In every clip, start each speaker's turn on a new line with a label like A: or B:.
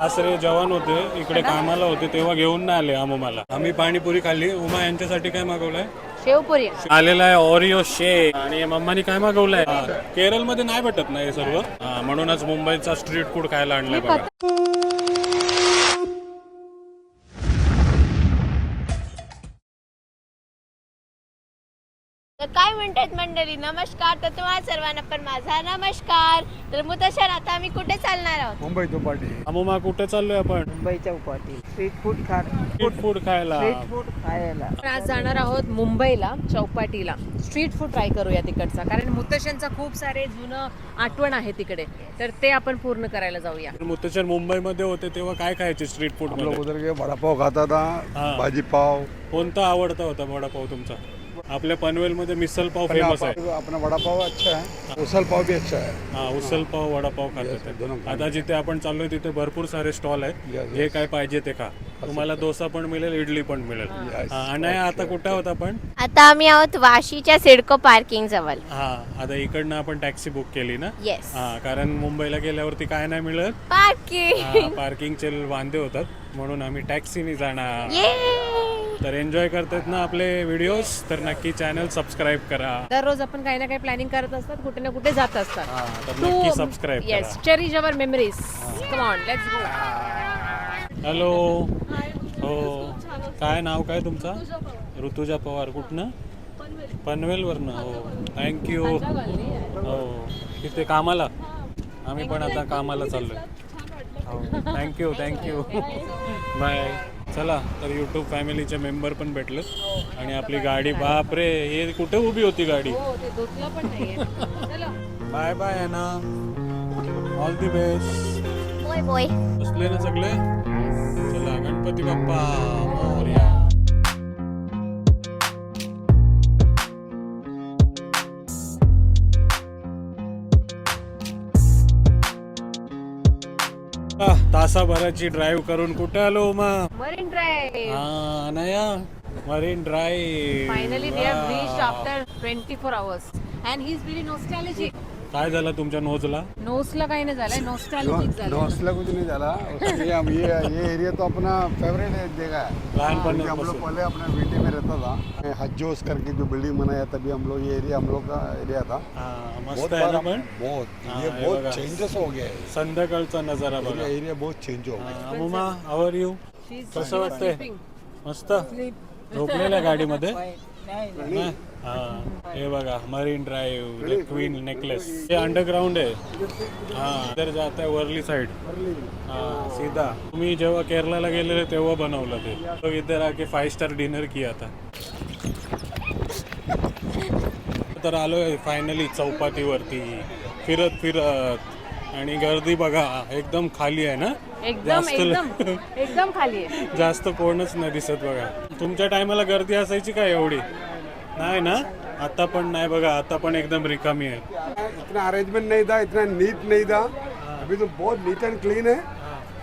A: सासरे जवान होते इकडे कामाला होते तेव्हा घेऊन नाही आले आम्हाला. आम्ही पाणीपुरी खाल्ली. उमा यांच्यासाठी काय मागवलंय?
B: शेवपुरी
A: आलेला आहे ओरिओ शेक. आणि मम्मानी काय मागवलंय? केरळ मध्ये नाही भेटत ना हे सर्व, म्हणूनच मुंबईचा स्ट्रीट फूड खायला आणलंय बघा.
B: तर काय म्हणतात मंडळी, नमस्कार. तर तुम्हाला सर्वांना पण माझा नमस्कार. तर मुतशान आता आम्ही कुठे चालणार आहोत?
C: मुंबई चौपाटी.
A: अमुमा कुठे चाललोय आपण?
D: Mumbai Chowpatty street food
A: street food खायला.
D: खायला.
B: आज जाणार आहोत मुंबईला चौपाटीला. स्ट्रीट फूड ट्राय करूया तिकडचा, कारण मुतशांचा खूप सारे जुनं आठवण आहे तिकडे, तर ते आपण पूर्ण करायला जाऊया.
A: मुतशन मुंबईमध्ये होते तेव्हा काय खायचे स्ट्रीट फूड
C: हम लोग
A: मध्ये?
C: उधर के वड़ा पाव खाता था,
A: हाँ.
C: भाजी पाव.
A: कोणता आवडता होता वडापाव तुमचा? आपल्या पनवेल मध्ये मिसल पाव फेमस आहे.
C: अपना वड़ा पाव अच्छा है, उसल पाव भी अच्छा है.
A: हा, उसल पाव वडापाव खातात
C: दोनों
A: ते. आता जिथे आपण चाललोय तिथे भरपूर सारे स्टॉल आहेत.
C: Yes,
A: जे काय पाहिजे ते खा. तुम्हाला डोसा पण मिळेल, इडली पण मिळेल.
C: Yes,
A: आणि आता कुठे आहोत आपण?
B: आता आम्ही आहोत वाशीच्या सिडको पार्किंग जवळ.
A: हा, आता इकडनं आपण टॅक्सी बुक केली ना.
B: येस,
A: हा, कारण मुंबईला गेल्यावरती काय नाही मिळत,
B: पार्किंग.
A: पार्किंगचे वांदे होतात, म्हणून आम्ही टॅक्सीने जाणार.
B: ये
A: तर एन्जॉय करतात ना आपले व्हिडिओज, तर नक्की चॅनल सबस्क्राईब करा.
B: दररोज आपण काही ना काही प्लॅनिंग करत असतात, कुठे ना कुठे जात असतात.
A: हा, तर नक्की सबस्क्राईब
B: येस,
A: करा.
B: Cherish our memories. Come on, let's go.
A: Hello. हो, काय नाव काय तुमचा? ऋतुजा पवार. कुठनं? पनवेलवरनं. हो, थँक्यू. हो, तिथे कामाला. आम्ही पण आता कामाला चाललोय. हो, थँक्यू थँक्यू. बाय. चला, तर यूट्यूब फॅमिलीचे मेंबर पण भेटले. आणि आपली गाडी, बापरे, हे कुठे उभी होती गाडी? बाय बाय आहे ना. All the best.
B: बोय बोय.
A: बसले ना सगळे? चला, गणपती बाप्पा मोरया. तासाभराची ड्राईव्ह करून कुठे आलो उमा?
B: Marine Drive.
A: हा, Anaya, Marine Drive.
B: Finally we have reached after 24 hours and he's very nostalgic.
A: काय झालं तुमच्या नोजला?
B: नोसला काही नाही झालंय, nostalgic झालं.
C: हौसला कुछ नहीं डाला. ये एरिया तो अपना फेवरेट है जगह है.
A: लहानपणी
C: हम लोग पहले अपने वीटी में रहता था. हज्जोस करके जो बिल्डिंग बनाया तभी हम लोग, ये एरिया हम लोग का एरिया था.
A: मस्त आहे ना पण?
C: बहुत
A: हाँ,
C: ये
A: ये
C: बहुत
A: बघा.
C: चेंजेस हो गया है.
A: संध्याकाळचा नजारा बघा.
C: एरिया बहुत चेंज हो गया.
A: अमुमा, हाऊ आर यू? कसं वाटतंय? मस्त. झोपलेल्या गाडीमध्ये? नाही? हा, हे बघा, marine drive, the queen necklace. हे अंडरग्राउंड आहे. हा, इधर जात आहे वर्ली साइड. हा, सीधा. तुम्ही जेव्हा केरळला गेलेले तेव्हा बनवलं ते. तो इधर आके 5 स्टार डिनर किया था. तर आलोय फायनली चौपाटीवरती, फिरत फिरत. आणि गर्दी बघा, एकदम खाली आहे ना.
B: एकदम एकदम एकदम खाली आहे.
A: जास्त कोणच नाही दिसत बघा. तुमच्या टायमाला गर्दी असायची का एवढी? नाही ना. आता पण नाही बघा, आता पण एकदम रिकामी आहे.
C: इतना अरेंजमेंट नहीं था, इतना नीट नहीं था. अभी तो बहुत नीट एंड क्लीन है,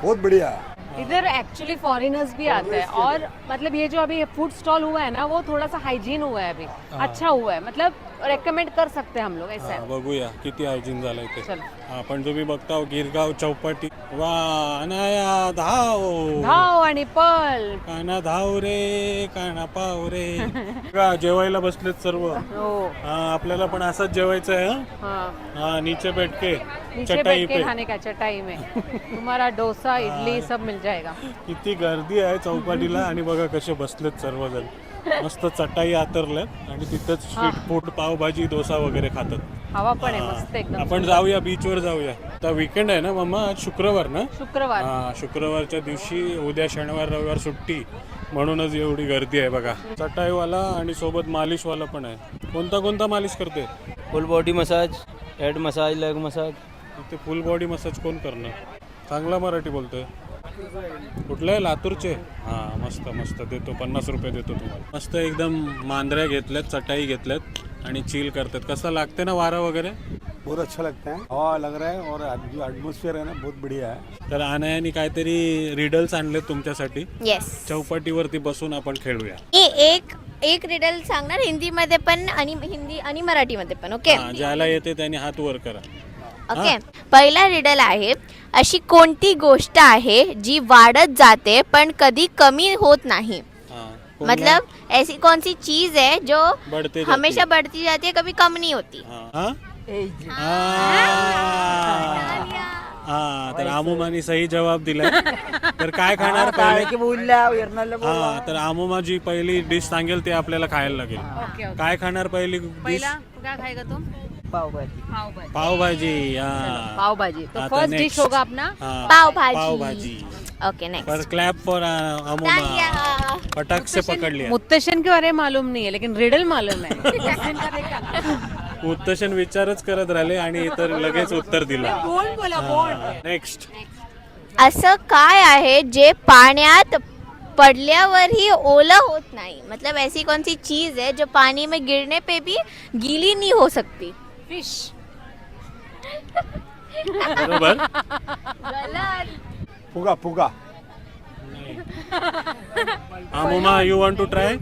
C: बहुत बढ़िया है.
B: इधर एक्चुअली फॉरेनर्स भी आते हैं, और मतलब ये जो अभी फूड स्टॉल हुआ है ना, वो थोड़ा सा हाइजीन हुआ है अभी, अच्छा हुआ है, मतलब रेकमेंड कर सकते हैं हम लोग, ऐसा
A: हा,
B: है.
A: बघूया किती हायजीन झालंय ते.
B: चल.
A: हा, पण तुम्ही बघता गिरगाव चौपाटी. वा, अनाया धाव.
B: धाव आणि पल.
A: काना धाव रे, काना पाव रे. बघा, जेवायला बसलेत सर्व.
B: हो.
A: हा, आपल्याला पण असंच जेवायचं आहे.
B: हाँ,
A: हा, नीचे बैठ के
B: नीचे
A: चटाई
B: बैठ के
A: पे.
B: खाने का, चटाई में तुम्हारा डोसा, इडली सब मिल जाएगा.
A: किती गर्दी आहे चौपाटीला. आणि बघा कसे बसलेत सर्वजण. मस्त चटाई आतरल्यात आणि तिथंच स्ट्रीट फूड, पावभाजी, डोसा वगैरे खातात.
B: हवा पण आहे मस्त एकदम.
A: आपण जाऊया, बीचवर जाऊया. आता वीकेंड आहे ना मम्मा, आज शुक्रवार ना.
B: शुक्रवार.
A: हा, शुक्रवारच्या दिवशी. उद्या शनिवार रविवार सुट्टी, म्हणूनच एवढी गर्दी आहे बघा. चटाईवाला आणि सोबत मालिशवाला पण आहे. कोणता कोणता मालिश करते?
E: फुल body massage, head massage, leg massage.
A: इथे फुल बॉडी मसाज कोण करणार? चांगला मराठी बोलतोय. कुठलं आहे? लातूरचे? हां, मस्त मस्त. देतो, 50 रुपये देतो तुम्हाला. मस्त एकदम मांजऱ्या घेतल्यात, चटाई घेतल्यात आणि चिल करतात. कसं लागते ना वारा वगैरे?
C: बहुत अच्छा लगता है, हवा लग रहा है, और जो एटमॉस्फेयर है ना बहुत बढ़िया है.
A: तर अनायानी काहीतरी रिडल्स आणलेत तुमच्यासाठी.
B: येस.
A: चौपाटीवरती बसून आपण खेळूया.
B: एक रिडल सांगणार हिंदी मध्ये पण आणि हिंदी आणि मराठी मध्ये पण. ओके.
A: ज्याला येते त्याने हात वर करा.
F: ओके पहिला रिडल आहे अशी कोणती गोष्ट आहे जी वाढत जाते पण कधी कमी होत नाही
A: हाँ, कोणला?
F: मतलब ऐसी कौन सी चीज है जो
A: बढ़ते जाती
F: हमेशा बढ़ती जाती है कभी कम नहीं होती
A: हाँ, हाँ?
D: एज
A: हा तर आमोमानी सही जवाब दिलाय तर काय खाणार
D: काळे
A: पहिले
D: की बोलल्या उयरणाला
A: हा तर आमोमा जी पहिली डिश सांगेल ते आपल्याला खायला लागेल
B: ओके ओके
A: काय खाणार पहिली डिश
B: पहिला काय खाएगा तुम
D: पावभाजी
B: पावभाजी
A: पावभाजी हा
B: पावभाजी तो
A: आता
B: फर्स्ट
A: next.
B: डिश होगा अपना
A: हाँ,
F: पावभाजी
A: पावभाजी
F: ओके नेक्स्ट
A: पर क्लैप फॉर आमोमा पटक से पकड़ लिया
B: मुत्तशन के बारे में मालूम नहीं है लेकिन रिडल मालूम है क्वेश्चन का देखा
A: उत्तशन विचारच करत राहिले आणि इतर लगेच उत्तर दिलं
B: बोल बोला बोल
A: नेक्स्ट
F: असं काय आहे जे पाण्यात पडल्यावरही ओलं होत नाही मतलब ऐसी कौन सी चीज है जो पानी में गिरने पे भी गीली नहीं हो सकती
B: फिश
A: बरोबर
C: फुगा फुगा
A: आमोमा यू वांट टू ट्राय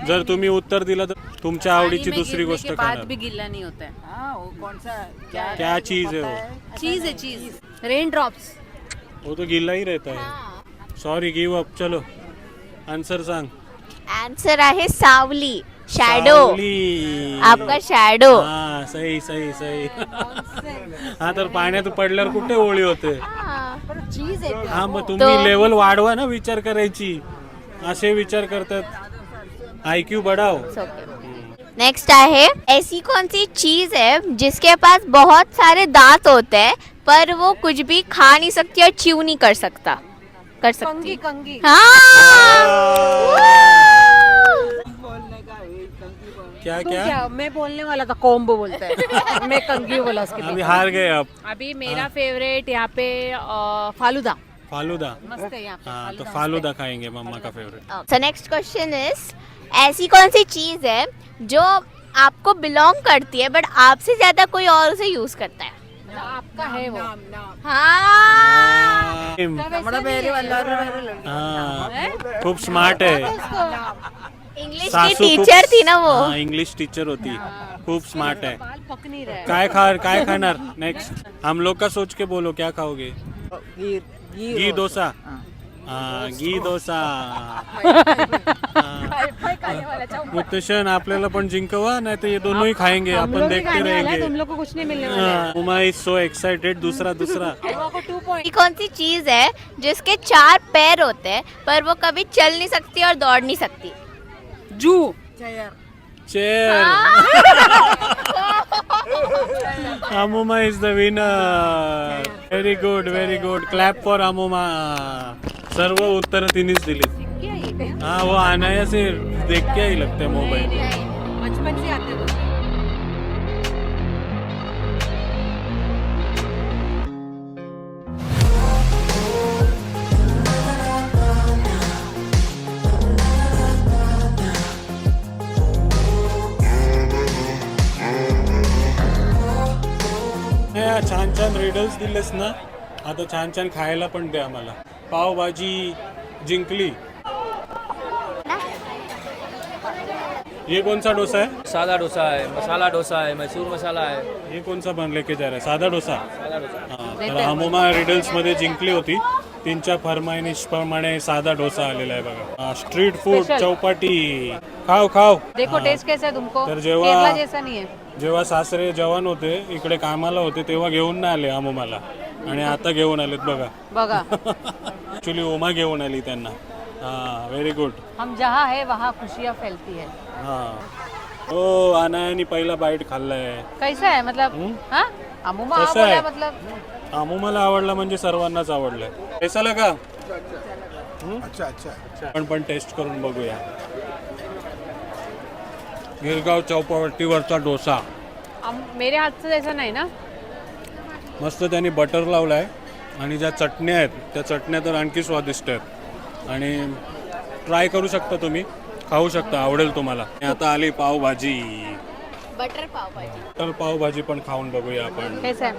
A: जर तुम्ही उत्तर दिलं तर तुमच्या आवडीची दुसरी गोष्ट
B: बाद
A: खाणार
B: भी गिल्ला नहीं होता है
D: हाँ वो कौन सा क्या
A: क्या चीज है वो
B: चीज है चीज रेन ड्रॉप्स
A: वो तो गीला ही रहता है सॉरी गिव अप चलो आंसर सांग
F: आंसर आहे सावली शॅडो
A: सावली.
F: आपका शॅडो
A: हा सही सही सही हा तर पाण्यात पडल्यावर कुठे ओळी होते
B: चीज है
A: हा मग तुम्ही लेवल वाढवा ना विचार करायची असे विचार करतात IQ बढ़ाओ
F: नेक्स्ट आहे ऐसी कौन सी चीज है जिसके पास बहुत सारे दांत होते हैं पर वो कुछ भी खा नहीं सकती और च्यू नहीं कर सकता कर सकती
B: कंगी कंगी
A: क्या
B: तुम
A: क्या
B: क्या मैं बोलने वाला था कोम्बो बोलता है मैं कंगी बोला उसके
A: अभी
B: पीछे
A: हार गए अब
B: अभी मेरा फेवरेट यहाँ पे फालूदा
A: फालूदा
B: मस्त है यहाँ पे
A: हाँ तो फालूदा खाएंगे मम्मा का favourite
F: so next question is ऐसी कौन सी चीज है जो आपको बिलोंग करती है बट आपसे ज्यादा कोई और उसे यूज करता है
B: आपका है वो
F: हाँ
D: हमारा मेरे वाला
A: हाँ खूप स्मार्ट है
F: इंग्लिश की
A: सासू खूप
F: टीचर थी ना वो
A: हाँ, इंग्लिश टीचर होती खूप स्मार्ट है
B: बाल पक नहीं रहा है
A: काय खाणार नेक्स्ट हम लोग का सोच के बोलो क्या खाओगे घी डोसा हाँ घी डोसा मुत्तशन आपल्याला पण जिंकवा नाही तर ये दोनों ही खाएंगे अपन देखते रहेंगे
B: तुम लोग को कुछ नहीं मिलने वाला है
A: उमा इज सो एक्साइटेड दूसरा
B: तुम को 2 पॉइंट
F: ऐसी कौन सी चीज है जिसके 4 पैर होते हैं पर वो कभी चल नहीं सकती और दौड़ नहीं सकती
B: जू
A: चेयर Amuma is the winner very good clap for Amuma सर्व उत्तर तिनेच दिली हाँ वो अनाया से देख के ही लगता है मोबाइल
B: बचपन से आते हो
A: छान छान रिडल्स दिलेस ना आता छान छान खायला पण दे आम्हाला पावभाजी जिंकली ये कौन सा डोसा है
E: सादा डोसा है, मसाला डोसा है, मैसूर मसाला है।
A: ये कौन सा बन लेके जा रहा है साधा डोसा
E: सादा डोसा
A: हा, तर आमोमा रिडल्स मध्ये जिंकली होती तीनच्या फरमाईनिशप्रमाणे साधा डोसा आलेला आहे बघा स्ट्रीट फूड
B: Special.
A: चौपाटी खाओ खाओ
B: देखो टेस्ट कैसा है तुमको
A: तर जेव्हा-
B: केरला जैसा नहीं है
A: जेव्हा सासरे जवान होते इकडे कामाला होते तेव्हा घेऊन नाही आले आमोमाला आणि आता घेऊन आलेत बघा
B: बघा
A: ऍक्च्युली ओमा घेऊन आली त्यांना हा व्हेरी गुड
B: हम जहाँ है वहाँ खुशियाँ फैलती है
A: हा हो अनायानी पहिला बाईट खाल्लाय
B: कैसा है मतलब हाँ अमूमा हाँ
A: कैसा
B: बोला
A: है?
B: मतलब
A: आमोमाला आवडला म्हणजे सर्वांनाच आवडलाय कैसा लगा
C: अच्छा अच्छा
A: पण टेस्ट करून बघूया गिरगाव चौपाटीवरचा डोसा
B: मेरे हाथ से ऐसा नहीं ना
A: मस्त त्यांनी बटर लावलाय आणि ज्या चटण्या आहेत त्या चटण्या तर आणखी स्वादिष्ट आहेत आणि ट्राय करू शकता तुम्ही खाऊ शकता आवडेल तुम्हाला आता आली पावभाजी
F: बटर पाव भाजी
A: तर पावभाजी पण खाऊन बघूया आपण
B: कैसा है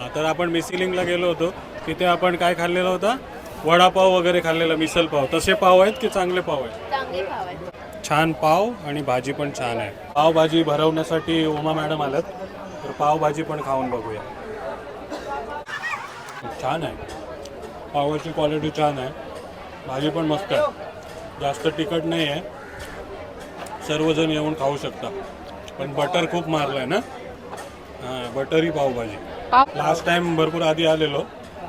A: हा, तर आपण मिसिलिंगला गेलो होतो तिथे आपण काय खाल्लेलं होतं वडापाव वगैरे खाल्लेला मिसल पाव तसे पाव आहेत की चांगले पाव आहेत
F: चांगली पाव आहे
A: छान पाव आणि भाजी पण छान आहे पावभाजी भरवण्यासाठी उमा मॅडम आल्यात तर पावभाजी पण खाऊन बघूया. छान आहे, पावाची क्वालिटी छान आहे, भाजी पण मस्त आहे, जास्त तिखट नाही आहे, सर्वजण येऊन खाऊ शकता. पण बटर खूप मारलं आहे ना. हां, बटरी पावभाजी. लास्ट टाइम भरपूर आधी आलेलो,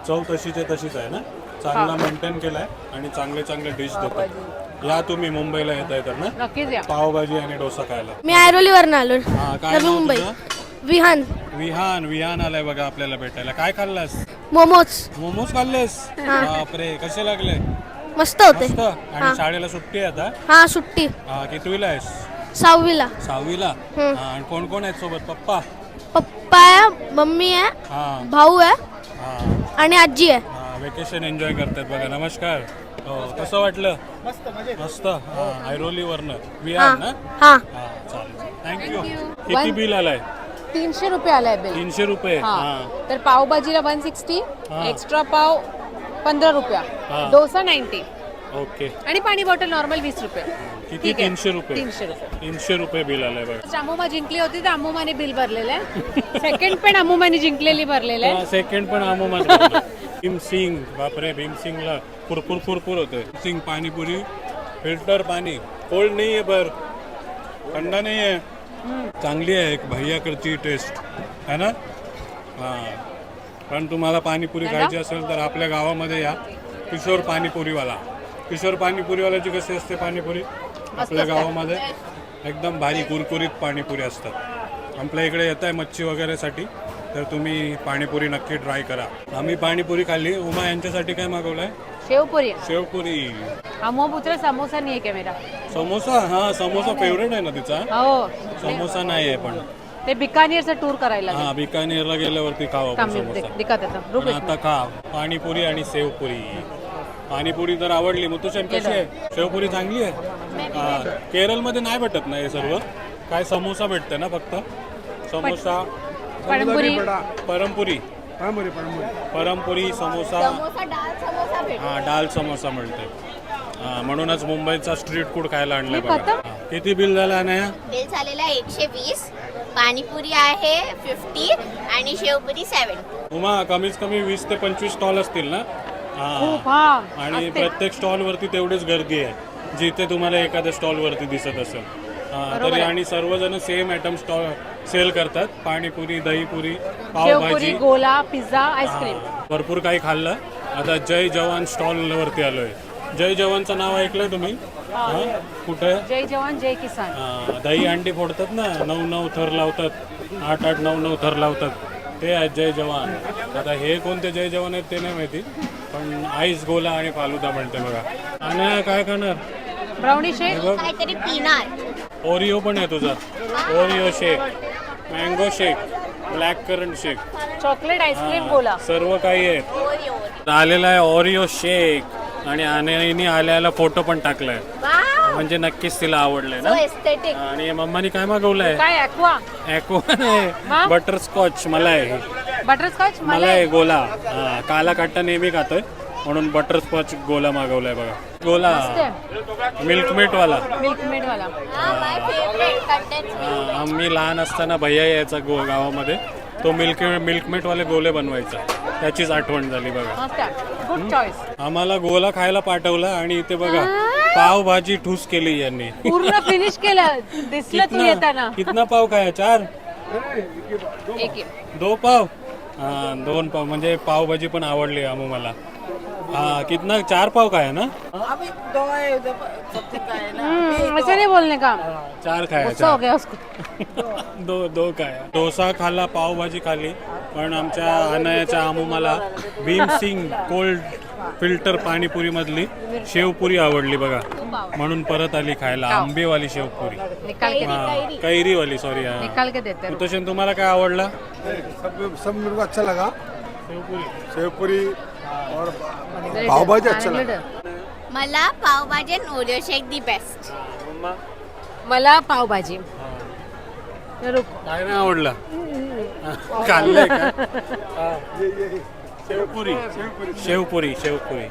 A: चव तशीच आहे ना, चांगला मेंटेन केलाय आणि चांगले चांगले डिश देतात. या तुम्ही मुंबईला येताय तर ना,
B: नक्कीच या.
A: पावभाजी आणि डोसा खायला.
G: मी ऐरोलीवरून आलो.
A: हा, काय नाव
G: मुंबई.
A: तुझं?
G: विहान.
A: विहान आलाय बघा आपल्याला भेटायला. काय खाल्लास?
G: मोमोज
A: मोमोज खाल्लेस? बापरे, कसे लागले?
G: मस्त होते.
A: मस्त. आणि शाळेला सुट्टी आहे आता?
G: हा, सुट्टी.
A: हा, कितवीला आहेस?
G: 6वीला.
A: 6वीला. हा, आणि कोण कोण आहेत सोबत? पप्पा?
G: पप्पा आहे, मम्मी आहे,
A: हा
G: भाऊ आहे
A: हा
G: आणि आजी आहे.
A: हा, वेकेशन एन्जॉय करतात बघा. नमस्कार. हो, कसं वाटलं? मस्त. हा, ऐरोलीवरनं. विहान ना?
G: हा.
A: हा, चालेल. थँक्यू. किती बिल आलाय?
B: 300 रुपये आलाय बिल.
A: 300 रुपये.
B: हा.
A: हा,
B: तर पावभाजीला 160,
A: हा.
B: एक्स्ट्रा पाव 15 रुपया,
A: हा.
B: डोसा 90
A: ओके.
B: आणि पाणी बॉटल नॉर्मल 20 रुपये.
A: किती?
B: ठीक आहे.
A: 300 रुपये.
B: 300 रुपये.
A: 300 रुपये बिल आलंय बघा.
B: अमुमा जिंकली होती तर अमुमाने बिल भरलेलं आहे. सेकंड पण अमुमाने जिंकलेली भरलेलं आहे.
A: सेकंड पण आमोमाच. भीमसिंग, बापरे, भीमसिंगला फुरफुर होते. सिंग पाणीपुरी, फिल्टर पाणी, कोल्ड नाही आहे, बर थंडा नाही आहे, चांगली आहे. एक भैयाकडची टेस्ट है ना. हां, पण तुम्हाला पाणीपुरी खायची असेल तर आपल्या गावामध्ये या. किशोर पाणीपुरीवाला. किशोर पाणीपुरीवाल्याची कशी असते पाणीपुरी आपल्या गावामध्ये? एकदम भारी कुरकुरीत पाणीपुरी असतात. आपल्या इकडे येत आहे मच्छी वगैरेसाठी तर तुम्ही पाणीपुरी नक्की ट्राय करा. आम्ही पाणीपुरी खाल्ली. उमा यांच्यासाठी काय मागवलंय?
B: शेवपुरी.
A: शेवपुरी.
B: अमुमा पुत्र समोसा नाही आहे का मेरा?
A: समोसा. हा, समोसा फेवरेट आहे ना तिचा.
B: हो,
A: समोसा नाही आहे पण.
B: ते बिकानेरचा टूर करायला
A: हा, बिकानेरला गेल्यावरती खावा आपण समोसा.
B: दिखत येतं.
A: पण आता खा पाणीपुरी आणि शेवपुरी. पाणीपुरी तर आवडली. मुतुशन कशी आहे? शेवपुरी चांगली आहे. हा, केरळमध्ये नाही भेटत ना हे सर्व. काय समोसा भेटते ना फक्त? समोसा,
B: पाणीपुरी,
A: परमपुरी, परमपुरी, समोसा.
F: डाळ समोसा भेटतो.
A: हा, डाल समोसा मिळते. हा, म्हणूनच मुंबईचा स्ट्रीट फूड खायला आणलंय बघा. हा, किती बिल झालं अनया?
F: बिल झालेला 120, पाणीपुरी आहे 50 आणि शेवपुरी 70.
A: उमा, कमीत कमी 20 ते 25 स्टॉल असतील ना?
B: खूप.
A: हा,
B: हा,
A: आणि प्रत्येक स्टॉलवरती तेवढीच गर्दी आहे जिथे तुम्हाला एखाद्या स्टॉलवरती दिसत असेल. तरी आणि सर्वजण सेम आयटम स्टॉल सेल करतात. पाणीपुरी, दहीपुरी, पावभाजी,
B: शेवपुरी, गोला, पिझ्झा, आईस्क्रीम.
A: भरपूर काही खाल्लं. आता जय जवान स्टॉलवरती आलोय. जय जवानचं नाव ऐकलंय तुम्ही? हा, कुठे?
B: जय जवान जय किसान.
A: दही अंडी फोडतात ना, 9 थर लावतात, 8 9 थर लावतात, ते आहेत जय जवान. आता हे कोणते जय जवान आहेत ते नाही माहिती, पण आईस गोला आणि फालुदा म्हणते बघा. आणि काय खाणार?
B: ब्राउनी शेक.
F: काहीतरी पिणार.
A: ओरिओ पण आहे तुझा. ओरिओ शेक, मँगो शेक, ब्लॅक करंट शेक,
B: चॉकलेट आईस्क्रीम गोला.
A: सर्व काही आहे. आलेला आहे ओरिओ शेक आणि आनेने आल्याला फोटो पण टाकलाय. म्हणजे नक्कीच तिला आवडलंय ना.
F: एस्थेटिक.
A: आणि मम्मानी काय मागवलंय?
B: काय ॲक्वा?
A: ॲक्वा नाही, बटरस्कॉच मलाई.
B: बटरस्कॉच
A: मलाई गोला. काला काटा नेहमी खातोय म्हणून बटरस्कॉच गोला मागवलाय बघा. गोला मिल्कमेट वाला.
B: मिल्कमेड वाला.
F: माय फेवरेट कंटेंट.
A: आम्ही लहान असताना भैया यायचा गावामध्ये, तो मिल्कमेट वाले गोले बनवायचा, त्याचीच आठवण झाली बघा.
B: मस्त. Good choice.
A: आम्हाला गोला खायला पाठवला आणि इथे बघा पावभाजी ठूस केली यांनी.
B: पूर्ण फिनिश केलं. दिसलं तू येताना.
A: कितना पाव खाया? 4?
B: एक
A: 2 पाव. हा, 2 पाव. म्हणजे पावभाजी पण आवडली मला. हाँ, कितना? 4 पाव का है ना?
D: अभी 2 है उधर सबसे का है ना.
B: ऐसे नहीं बोलने का.
A: 4 खाया.
B: गुस्सा हो गया उसको.
A: दो खाया. डोसा खाल्ला, पावभाजी खाल्ली, पण आमच्या अनयाच्या आमुमाला भीमसिंग कोल्ड फिल्टर पाणीपुरी मधली शेवपुरी आवडली बघा, म्हणून परत आली खायला. आंबेवाली शेवपुरी.
B: निकाल के
A: हाँ, कैरीवाली. सॉरी.
B: निकाल के देते हैं.
A: मुतोशन, तुम्हाला काय आवडला?
C: सब मेरे को अच्छा लगा. शेवपुरी और
B: Very
C: पाव
B: good.
C: भाजी अच्छा
B: चांगलं
C: लगा.
B: आहे.
F: मला पावभाजी आणि ओरिओ शेक दी बेस्ट.
B: मला पावभाजी. रुक.
A: काय नाही आवडला? खाल्लंय का? शेवपुरी. शेवपुरी. शेवपुरी.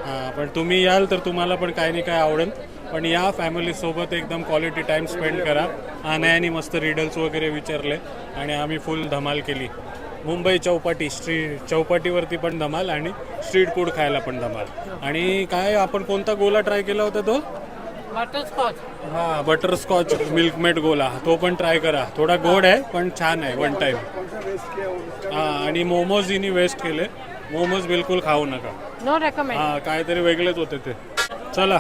A: हां पण तुम्ही याल तर तुम्हाला पण काय नाही काय आवडेल. पण या फॅमिलीसोबत एकदम क्वालिटी टाईम स्पेंड करा. अनायाने मस्त रिडल्स वगैरे विचारले आणि आम्ही फुल धमाल केली. मुंबई चौपाटी चौपाटीवरती पण धमाल आणि स्ट्रीट फूड खायला पण धमाल. आणि काय आपण कोणता गोला ट्राय केला होता तो?
D: बटरस्कॉच.
A: हां बटरस्कॉच मिल्कमेड गोला, तो पण ट्राय करा. थोडा गोड आहे पण छान आहे वन टाईम. हां आणि मोमोज हिनी वेस्ट केले. मोमोज बिलकुल खाऊ नका.
B: No recommend.
A: हां काहीतरी वेगळेच होते ते. चला